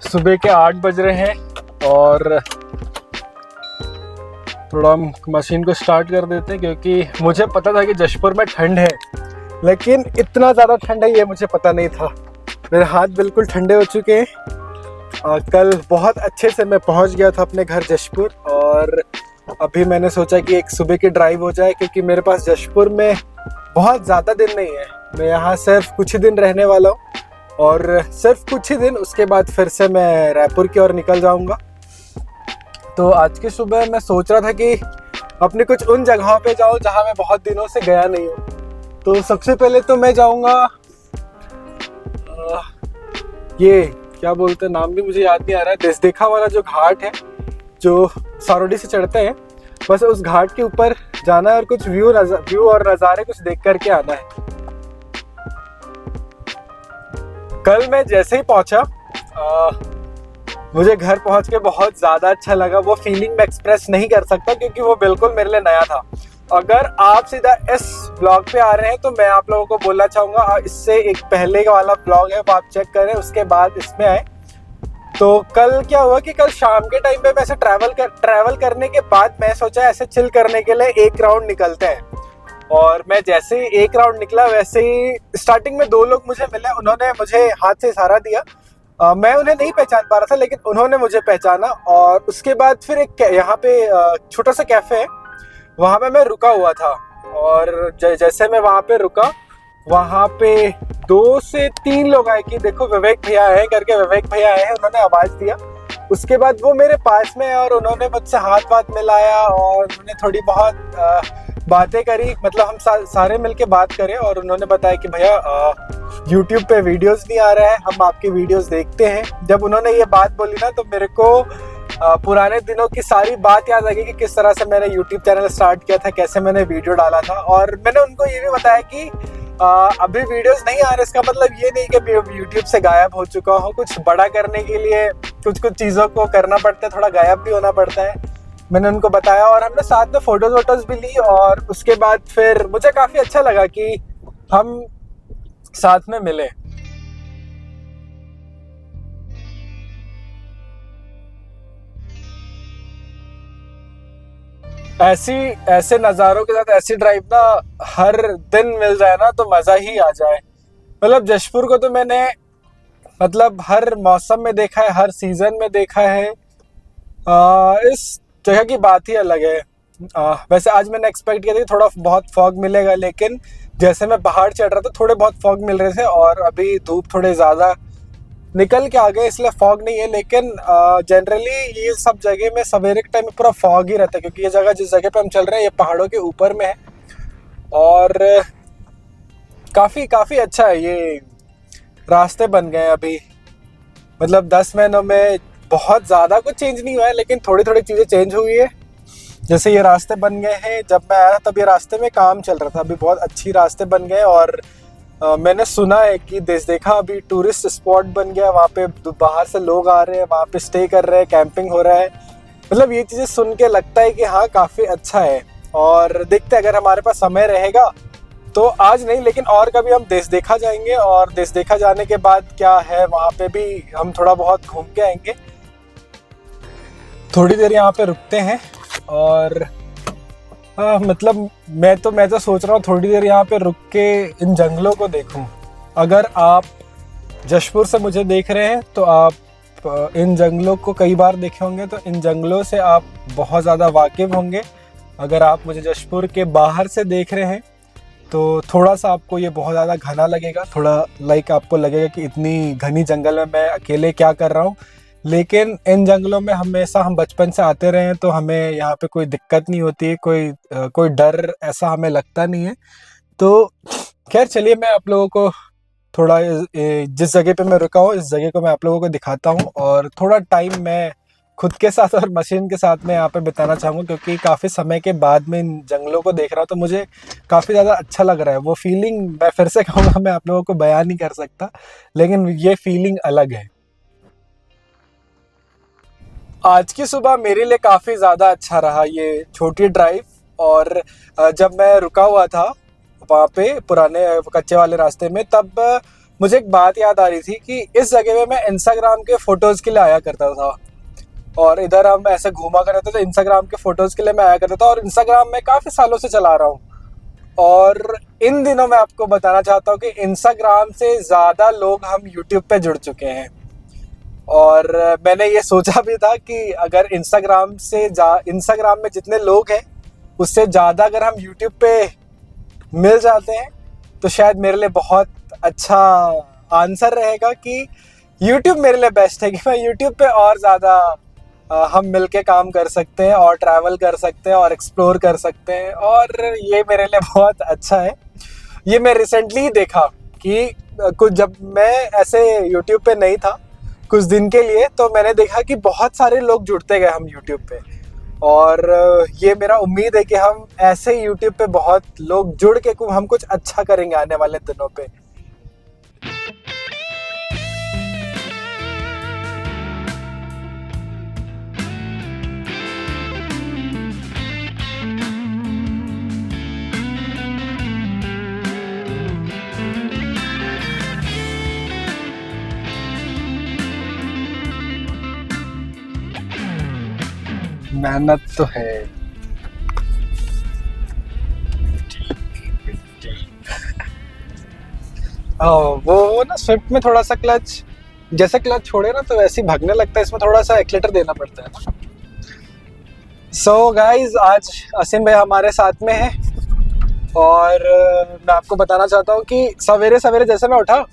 सुबह के 8 बज रहे हैं और थोड़ा हम मशीन को स्टार्ट कर देते हैं, क्योंकि मुझे पता था कि जशपुर में ठंड है, लेकिन इतना ज़्यादा ठंड है ये मुझे पता नहीं था। मेरे हाथ बिल्कुल ठंडे हो चुके हैं। कल बहुत अच्छे से मैं पहुंच गया था अपने घर जशपुर, और अभी मैंने सोचा कि एक सुबह की ड्राइव हो जाए, क्योंकि मेरे पास जशपुर में बहुत ज़्यादा दिन नहीं है। मैं यहाँ सिर्फ कुछ ही दिन रहने वाला हूँ, और सिर्फ कुछ ही दिन, उसके बाद फिर से मैं रायपुर की ओर निकल जाऊँगा। तो आज की सुबह मैं सोच रहा था कि अपनी कुछ उन जगहों पे जाऊँ जहाँ मैं बहुत दिनों से गया नहीं हूँ। तो सबसे पहले तो मैं जाऊँगा, ये क्या बोलते हैं, नाम भी मुझे याद नहीं आ रहा है, देसदेखा वाला जो घाट है जो सारोडी से चढ़ते हैं, बस उस घाट के ऊपर जाना है और कुछ व्यू और नज़ारे कुछ देख करके आना है। कल मैं जैसे ही पहुंचा, मुझे घर पहुंच के बहुत ज़्यादा अच्छा लगा। वो फीलिंग मैं एक्सप्रेस नहीं कर सकता, क्योंकि वो बिल्कुल मेरे लिए नया था। अगर आप सीधा इस ब्लॉग पे आ रहे हैं तो मैं आप लोगों को बोलना चाहूँगा, इससे एक पहले वाला ब्लॉग है वो आप चेक करें, उसके बाद इसमें आए। तो कल क्या हुआ कि कल शाम के टाइम पे मैं ऐसे ट्रैवल करने के बाद मैं सोचा ऐसे चिल करने के लिए एक राउंड निकलते हैं। और मैं जैसे ही एक राउंड निकला, वैसे ही स्टार्टिंग में 2 लोग मुझे मिले, उन्होंने मुझे हाथ से इशारा दिया। मैं उन्हें नहीं पहचान पा रहा था, लेकिन उन्होंने मुझे पहचाना। और उसके बाद फिर एक यहाँ पे छोटा सा कैफ़े है, वहाँ पे मैं रुका हुआ था। और जैसे मैं वहाँ पे रुका, वहाँ पे 2 से 3 लोग आए कि देखो विवेक भैया हैं करके। विवेक भैया आए हैं, उन्होंने आवाज़ दिया। उसके बाद वो मेरे पास में, और उन्होंने मुझसे हाथ मिलाया और उन्होंने थोड़ी बहुत बातें करी। मतलब हम सारे मिलके बात करें, और उन्होंने बताया कि भैया YouTube पे वीडियोस नहीं आ रहा है, हम आपकी वीडियोस देखते हैं। जब उन्होंने ये बात बोली ना, तो मेरे को पुराने दिनों की सारी बात याद आ गई कि किस तरह से मैंने YouTube चैनल स्टार्ट किया था, कैसे मैंने वीडियो डाला था। और मैंने उनको ये भी बताया कि अभी वीडियोस नहीं आ रहे, इसका मतलब ये नहीं कि YouTube से गायब हो चुका हूँ। कुछ बड़ा करने के लिए कुछ चीज़ों को करना पड़ता है, थोड़ा गायब भी होना पड़ता है। मैंने उनको बताया, और हमने साथ में फोटोज भी ली। और उसके बाद फिर मुझे काफ़ी अच्छा लगा कि हम साथ में मिले। ऐसे नज़ारों के साथ ऐसी ड्राइव ना हर दिन मिल जाए ना, तो मज़ा ही आ जाए। मतलब जशपुर को तो मैंने मतलब हर मौसम में देखा है, हर सीज़न में देखा है। इस जगह की बात ही अलग है। वैसे आज मैंने एक्सपेक्ट किया था कि थोड़ा बहुत फॉग मिलेगा, लेकिन जैसे मैं पहाड़ चढ़ रहा था थोड़े बहुत फॉग मिल रहे थे, और अभी धूप थोड़े ज़्यादा निकल के आ गए, इसलिए फॉग नहीं है। लेकिन जनरली ये सब जगह में सवेरे के टाइम में पूरा फॉग ही रहता है, क्योंकि ये जगह जिस जगह पे हम चल रहे हैं ये पहाड़ों के ऊपर में है। और काफ़ी अच्छा है। ये रास्ते बन गए हैं अभी, मतलब 10 महीनों में बहुत ज़्यादा कुछ चेंज नहीं हुआ है, लेकिन थोड़ी चीज़ें चेंज हुई है। जैसे ये रास्ते बन गए हैं, जब मैं आया तब ये रास्ते में काम चल रहा था, अभी बहुत अच्छी रास्ते बन गए। और मैंने सुना है कि देसदेखा अभी टूरिस्ट स्पॉट बन गया, वहाँ पे बाहर से लोग आ रहे हैं, वहाँ पे स्टे कर रहे हैं, कैंपिंग हो रहा है। मतलब ये चीज़ें सुन के लगता है कि हाँ काफ़ी अच्छा है। और देखते हैं, अगर हमारे पास समय रहेगा तो आज नहीं, लेकिन और कभी हम देसदेखा जाएंगे, और देसदेखा जाने के बाद क्या है वहाँ पे भी हम थोड़ा बहुत घूम के आएंगे। थोड़ी देर यहाँ पे रुकते हैं, और मतलब मैं तो सोच रहा हूँ थोड़ी देर यहाँ पे रुक के इन जंगलों को देखूँ। अगर आप जशपुर से मुझे देख रहे हैं तो आप इन जंगलों को कई बार देखे होंगे, तो इन जंगलों से आप बहुत ज़्यादा वाकिफ़ होंगे। अगर आप मुझे जशपुर के बाहर से देख रहे हैं तो थोड़ा सा आपको ये बहुत ज़्यादा घना लगेगा, थोड़ा आपको लगेगा कि इतनी घनी जंगल में मैं अकेले क्या कर रहा हूँ। लेकिन इन जंगलों में हमेशा हम बचपन से आते रहे हैं, तो हमें यहाँ पे कोई दिक्कत नहीं होती है, कोई डर ऐसा हमें लगता नहीं है। तो खैर चलिए, मैं आप लोगों को थोड़ा जिस जगह पे मैं रुका हूँ इस जगह को मैं आप लोगों को दिखाता हूँ, और थोड़ा टाइम मैं खुद के साथ और मशीन के साथ में यहाँ पे बिताना चाहूँगा, क्योंकि काफ़ी समय के बाद में इन जंगलों को देख रहा हूँ तो मुझे काफ़ी ज़्यादा अच्छा लग रहा है। वो फीलिंग मैं फिर से कहूँगा, मैं आप लोगों को बयान नहीं कर सकता, लेकिन ये फीलिंग अलग है। आज की सुबह मेरे लिए काफ़ी ज़्यादा अच्छा रहा ये छोटी ड्राइव। और जब मैं रुका हुआ था वहाँ पे पुराने कच्चे वाले रास्ते में, तब मुझे एक बात याद आ रही थी कि इस जगह पे मैं इंस्टाग्राम के फ़ोटोज़ के लिए आया करता था। और इधर हम ऐसे घूमा करते थे तो इंस्टाग्राम के फ़ोटोज़ के लिए मैं आया करता था, और इंस्टाग्राम मैं काफ़ी सालों से चला रहा हूँ। और इन दिनों मैं आपको बताना चाहता हूँ कि इंस्टाग्राम से ज़्यादा लोग हम यूट्यूब पे जुड़ चुके हैं। और मैंने ये सोचा भी था कि अगर इंस्टाग्राम में जितने लोग हैं उससे ज़्यादा अगर हम यूट्यूब पे मिल जाते हैं तो शायद मेरे लिए बहुत अच्छा आंसर रहेगा कि यूट्यूब मेरे लिए बेस्ट है, कि मैं यूट्यूब पे और ज़्यादा हम मिलके काम कर सकते हैं और ट्रैवल कर सकते हैं और एक्सप्लोर कर सकते हैं, और ये मेरे लिए बहुत अच्छा है। ये मैं रिसेंटली ही देखा कि कुछ जब मैं ऐसे यूट्यूब पे नहीं था कुछ दिन के लिए, तो मैंने देखा कि बहुत सारे लोग जुड़ते गए हम यूट्यूब पे, और ये मेरा उम्मीद है कि हम ऐसे यूट्यूब पे बहुत लोग जुड़ के हम कुछ अच्छा करेंगे आने वाले दिनों पे। मेहनत तो है। वो ना स्विफ्ट में थोड़ा सा क्लच, जैसे क्लच छोड़े ना तो वैसे ही भागने लगता है, इसमें थोड़ा सा एक्सीलरेटर देना पड़ता है ना। सो गाइज, आज असीम भाई हमारे साथ में है, और मैं आपको बताना चाहता हूँ कि सवेरे सवेरे जैसे मैं उठा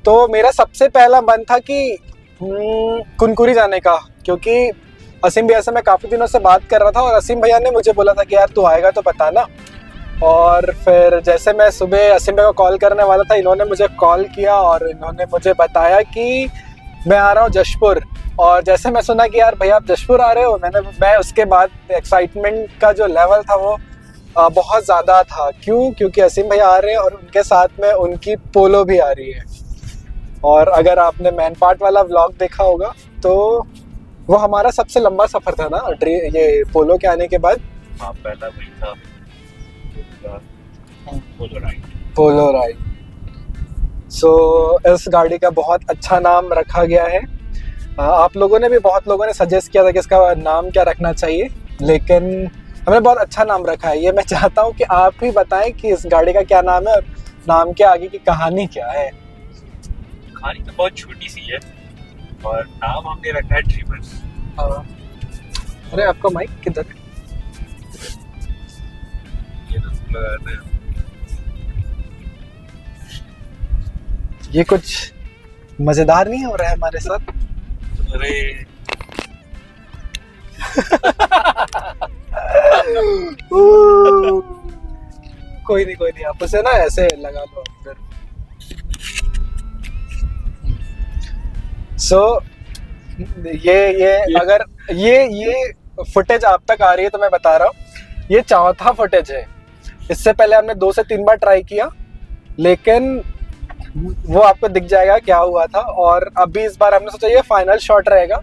तो मेरा सबसे पहला मन था कि कुनकुरी जाने का, क्योंकि असीम भैया से मैं काफ़ी दिनों से बात कर रहा था और असीम भैया ने मुझे बोला था कि यार तू आएगा तो बताना। और फिर जैसे मैं सुबह असीम भैया को कॉल करने वाला था, इन्होंने मुझे कॉल किया और इन्होंने मुझे बताया कि मैं आ रहा हूँ जशपुर। और जैसे मैं सुना कि यार भैया आप जशपुर आ रहे हो, मैं उसके बाद एक्साइटमेंट का जो लेवल था वो बहुत ज़्यादा था। क्योंकि असीम भैया आ रहे हैं और उनके साथ में उनकी पोलो भी आ रही है। और अगर आपने मैन पार्ट वाला व्लॉग देखा होगा तो वो हमारा सबसे लंबा सफर था ना ये पोलो के आने के बाद। हाँ, पहला वही था, पोलो राइड। सो इस गाड़ी का बहुत अच्छा नाम रखा गया है। आप लोगों ने भी, बहुत लोगों ने सजेस्ट किया था कि इसका नाम क्या रखना चाहिए, लेकिन हमने बहुत अच्छा नाम रखा है। ये मैं चाहता हूँ कि आप ही बताएं कि इस गाड़ी का क्या नाम है और नाम के आगे की कहानी क्या है। कहानी तो बहुत छोटी सी है और नाम हमने रखा है ड्रीमर। अरे आपका माइक किधर है? ये तो लगाते हैं। ये कुछ मजेदार नहीं हो रहा है हमारे साथ? अरे कोई नहीं, आप उसे ना ऐसे लगा लो फिर। सो ये अगर ये फुटेज आप तक आ रही है तो मैं बता रहा हूँ, ये चौथा फुटेज है। इससे पहले हमने 2 से 3 बार ट्राई किया, लेकिन वो आपको दिख जाएगा क्या हुआ था। और अभी इस बार हमने सोचा ये फाइनल शॉट रहेगा,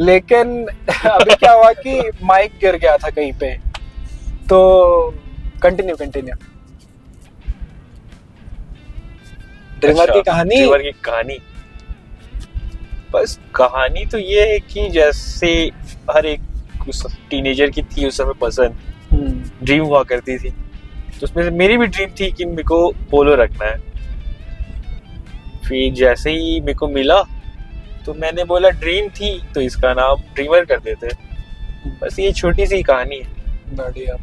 लेकिन अभी क्या हुआ कि माइक गिर गया था कहीं पे। तो कंटिन्यू ड्रीमर की कहानी बस कहानी तो ये है कि जैसे हर एक टीनेजर की थी उस समय पसंद, ड्रीम हुआ करती थी, तो उसमें से मेरी भी ड्रीम थी कि मेरे को पोलो रखना है। फिर जैसे ही मेरे को मिला तो मैंने बोला ड्रीम थी तो इसका नाम ड्रीमर कर देते। बस ये छोटी सी कहानी है। बढ़िया।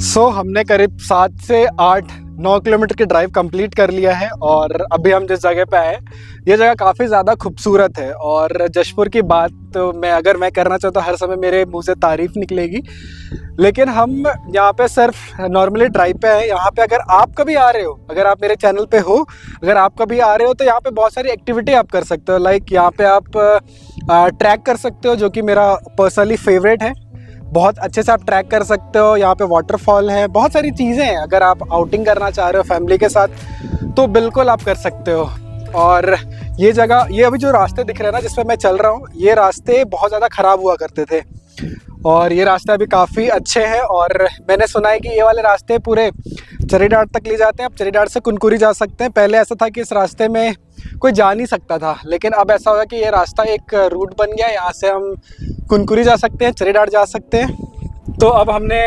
सो हमने करीब 7 से 8-9 किलोमीटर की ड्राइव कंप्लीट कर लिया है, और अभी हम जिस जगह पे आए ये जगह काफ़ी ज़्यादा खूबसूरत है। और जशपुर की बात तो अगर मैं करना चाहता हूँ हर समय मेरे मुंह से तारीफ़ निकलेगी, लेकिन हम यहाँ पे सिर्फ नॉर्मली ड्राइव पे हैं। यहाँ पे अगर आप कभी आ रहे हो, अगर आप मेरे चैनल पे हो, अगर आप कभी आ रहे हो तो यहाँ पे बहुत सारी एक्टिविटी आप कर सकते हो। लाइक यहाँ पे आप ट्रैक कर सकते हो, जो कि मेरा पर्सनली फेवरेट है। बहुत अच्छे से आप ट्रैक कर सकते हो। यहाँ पे वाटरफॉल है, बहुत सारी चीज़ें हैं। अगर आप आउटिंग करना चाह रहे हो फैमिली के साथ तो बिल्कुल आप कर सकते हो। और ये जगह, ये अभी जो रास्ते दिख रहे हैं ना जिस पे मैं चल रहा हूँ, ये रास्ते बहुत ज़्यादा ख़राब हुआ करते थे और ये रास्ते अभी काफ़ी अच्छे हैं। और मैंने सुना है कि ये वाले रास्ते पूरे चरीडाड़ तक ले जाते हैं। आप चरीडाड़ से कुनकुरी जा सकते हैं। पहले ऐसा था कि इस रास्ते में कोई जा नहीं सकता था, लेकिन अब ऐसा होगा कि ये रास्ता एक रूट बन गया। यहाँ से हम कुनकुरी जा सकते हैं, चरीडाड़ जा सकते हैं। तो अब हमने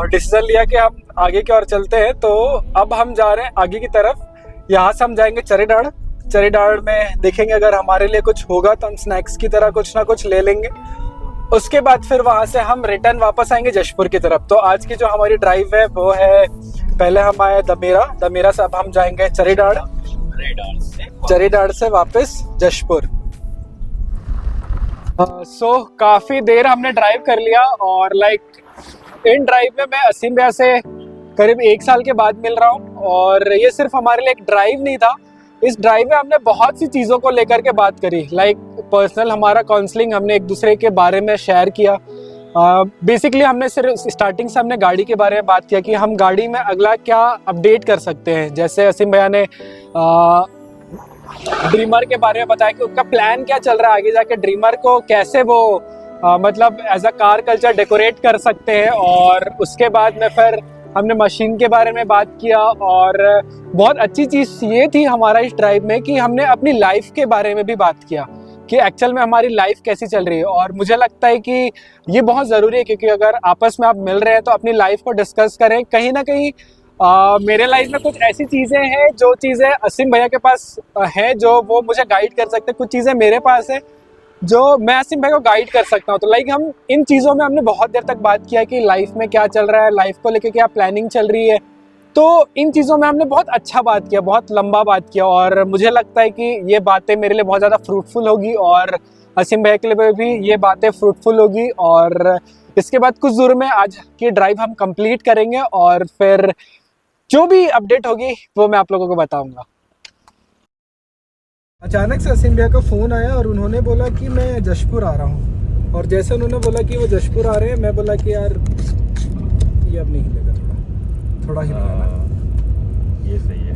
डिसीजन लिया कि हम आगे की ओर चलते हैं। तो अब हम जा रहे हैं आगे की तरफ। यहाँ से हम जाएंगे चरीडाड़। चरीडाड़ में देखेंगे अगर हमारे लिए कुछ होगा तो हम स्नैक्स की तरह कुछ ना कुछ ले लेंगे। उसके बाद फिर वहाँ से हम रिटर्न वापस आएंगे जशपुर की तरफ। तो आज की जो हमारी ड्राइव है वो है, पहले हम आए दमेरा से, अब हम जाएंगे चरीडाड़, चरीडाड़ से वापस जशपुर। सो काफ़ी देर हमने ड्राइव कर लिया और इन ड्राइव में मैं असीम भैया से करीब 1 साल के बाद मिल रहा हूँ। और ये सिर्फ हमारे लिए एक ड्राइव नहीं था, इस ड्राइव में हमने बहुत सी चीज़ों को लेकर के बात करी। पर्सनल हमारा काउंसलिंग, हमने एक दूसरे के बारे में शेयर किया। बेसिकली हमने सिर्फ स्टार्टिंग से हमने गाड़ी के बारे में बात किया कि हम गाड़ी में अगला क्या अपडेट कर सकते हैं। जैसे असीम भैया ने ड्रीमर के बारे में बताया कि उनका प्लान क्या चल रहा है आगे जाके, ड्रीमर को कैसे वो मतलब as a car culture decorate कर सकते हैं। और उसके बाद में फिर हमने मशीन के बारे में बात किया। और बहुत अच्छी चीज़ ये थी हमारा इस ड्राइव में कि हमने अपनी लाइफ के बारे में भी बात किया कि एक्चुअल में हमारी लाइफ कैसी चल रही है। और मुझे लगता है कि ये बहुत ज़रूरी है, क्योंकि अगर आपस में आप मिल रहे हैं तो अपनी लाइफ को डिस्कस करें। कहीं ना कहीं मेरे लाइफ में कुछ ऐसी चीज़ें हैं, जो चीज़ें असीम भैया के पास हैं जो वो मुझे गाइड कर सकते हैं, कुछ चीज़ें मेरे पास है जो मैं असीम भाई को गाइड कर सकता हूँ। तो हम इन चीज़ों में हमने बहुत देर तक बात किया कि लाइफ में क्या चल रहा है, लाइफ को लेके क्या प्लानिंग चल रही है। तो इन चीज़ों में हमने बहुत अच्छा बात किया, बहुत लंबा बात किया। और मुझे लगता है कि ये बातें मेरे लिए बहुत ज़्यादा फ्रूटफुल होगी और असीम भाई के लिए भी ये बातें फ्रूटफुल होगी। और इसके बाद कुछ दूर में आज की ड्राइव हम कंप्लीट करेंगे और फिर जो भी अपडेट होगी वो मैं आप लोगों को बताऊंगा। अचानक से असीम भैया का फ़ोन आया और उन्होंने बोला कि मैं जशपुर आ रहा हूँ। और जैसे उन्होंने बोला कि वो जशपुर आ रहे हैं, मैं बोला कि यार ये अब नहीं हिलेगा, थोड़ा हिलेगा ना। ये सही है।